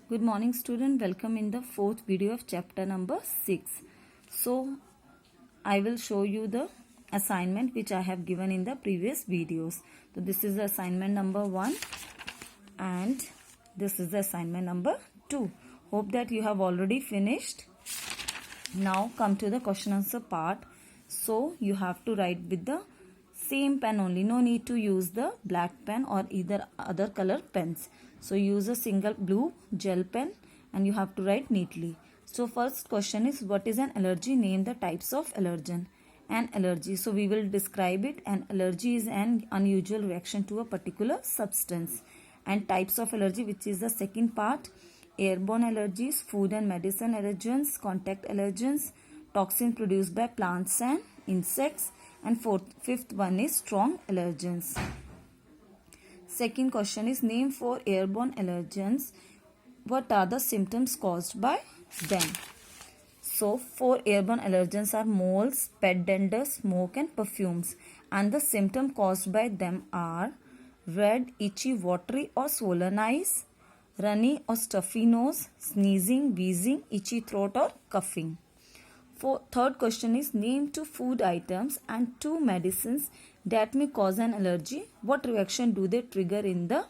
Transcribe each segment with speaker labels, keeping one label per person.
Speaker 1: Good morning student, welcome in the fourth video of chapter number 6. So I will show you the assignment which I have given in the previous videos. So this is the assignment number 1 and this is the assignment number 2. Hope that you have already finished. Now come to the question answer part. So you have to write with the same pen only. No need to use the black pen or either other color pens. So use a single blue gel pen and you have to write neatly. So first question is, what is an allergy? Name the types of allergen. An allergy. So we will describe it. An allergy is an unusual reaction to a particular substance. And types of allergy, which is the second part. Airborne allergies, food and medicine allergens, contact allergens, toxin produced by plants and insects, and fifth one is strong allergens. Second question is, name 4 airborne allergens. What are the symptoms caused by them? So 4 airborne allergens are moles, pet dander, smoke and perfumes, and the symptom caused by them are red, itchy, watery or swollen eyes, runny or stuffy nose, sneezing, wheezing, itchy throat or coughing. Third question is, name 2 food items and 2 medicines that may cause an allergy. What reaction do they trigger in the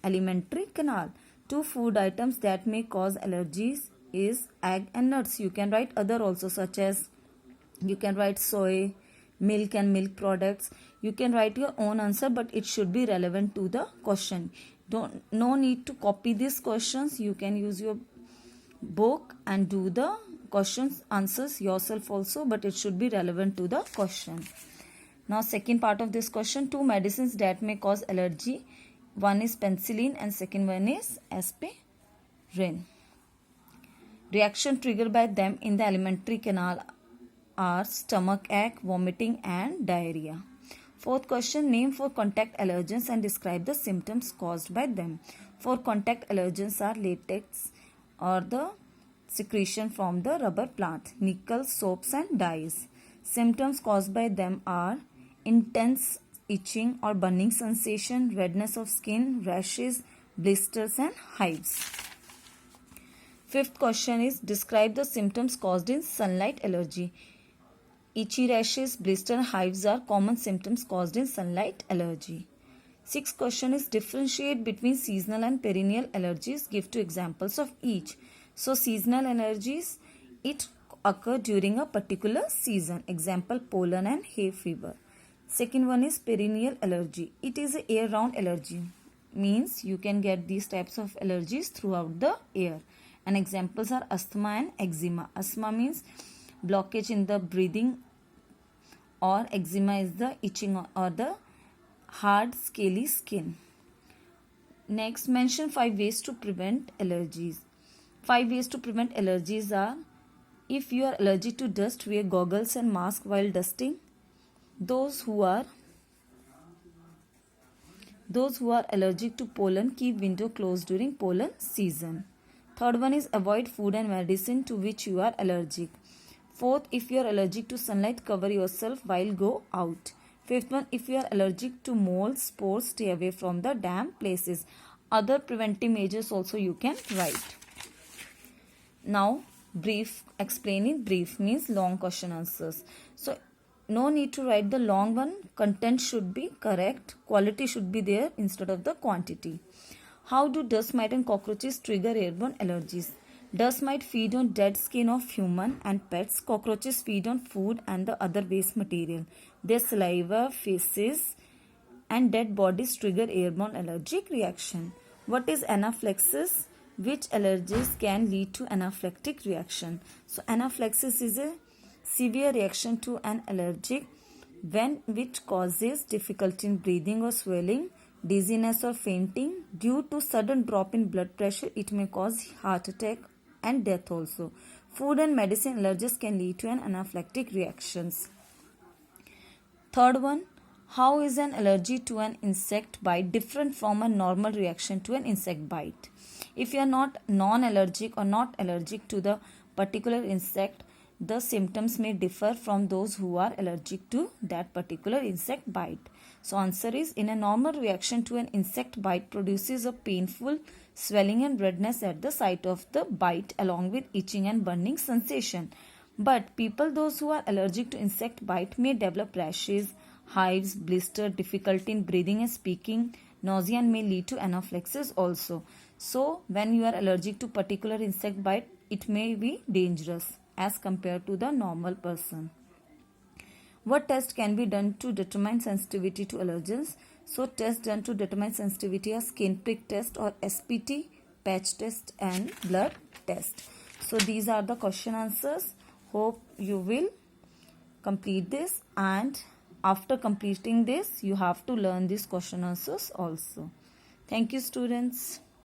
Speaker 1: alimentary canal? 2 food items that may cause allergies is egg and nuts. You can write other also, such as you can write soy, milk and milk products. You can write your own answer, but it should be relevant to the question. No need to copy these questions. You can use your book and do the questions answers yourself also, but it should be relevant to the question. Now second part of this question, 2 medicines that may cause allergy. One is penicillin and second one is aspirin. Reaction triggered by them in the alimentary canal are stomach ache, vomiting and diarrhea. Fourth question, name 4 contact allergens and describe the symptoms caused by them. 4 contact allergens are latex or the secretion from the rubber plant, nickel, soaps and dyes. Symptoms caused by them are intense itching or burning sensation, redness of skin, rashes, blisters and hives. Fifth question is, describe the symptoms caused in sunlight allergy. Itchy rashes, blister and hives are common symptoms caused in sunlight allergy. Sixth question is, differentiate between seasonal and perennial allergies. Give 2 examples of each. So seasonal allergies, it occur during a particular season. Example, pollen and hay fever. Second one is perennial allergy. It is a year-round allergy. Means you can get these types of allergies throughout the year. And examples are asthma and eczema. Asthma means blockage in the breathing, or eczema is the itching or the hard scaly skin. Next, mention 5 ways to prevent allergies. 5 ways to prevent allergies are: if you are allergic to dust, wear goggles and mask while dusting. Those who are allergic to pollen, keep window closed during pollen season. Third one is, avoid food and medicine to which you are allergic. Fourth, if you are allergic to sunlight, cover yourself while go out. Fifth one, if you are allergic to mold, spores, stay away from the damp places. Other preventive measures also you can write. Now brief, explaining brief means long question answers. So no need to write the long one. Content should be correct. Quality should be there instead of the quantity. How do dust mite and cockroaches trigger airborne allergies? Dust mite feed on dead skin of human and pets. Cockroaches feed on food and the other waste material. Their saliva, feces and dead bodies trigger airborne allergic reaction. What is anaphylaxis? Which allergies can lead to anaphylactic reaction? So anaphylaxis is a severe reaction to an allergic which causes difficulty in breathing or swelling, dizziness or fainting. Due to sudden drop in blood pressure, it may cause heart attack and death also. Food and medicine allergies can lead to an anaphylactic reactions. Third one, how is an allergy to an insect bite different from a normal reaction to an insect bite? If you are not non-allergic or not allergic to the particular insect, the symptoms may differ from those who are allergic to that particular insect bite. So answer is, in a normal reaction to an insect bite produces a painful swelling and redness at the site of the bite along with itching and burning sensation. But people those who are allergic to insect bite may develop rashes, hives, blister, difficulty in breathing and speaking, nausea, and may lead to anaphylaxis also. So when you are allergic to particular insect bite, it may be dangerous as compared to the normal person. What test can be done to determine sensitivity to allergens? So tests done to determine sensitivity are skin prick test or SPT, patch test and blood test. So these are the question answers. Hope you will complete this, and after completing this you have to learn these question answers also. Thank you students.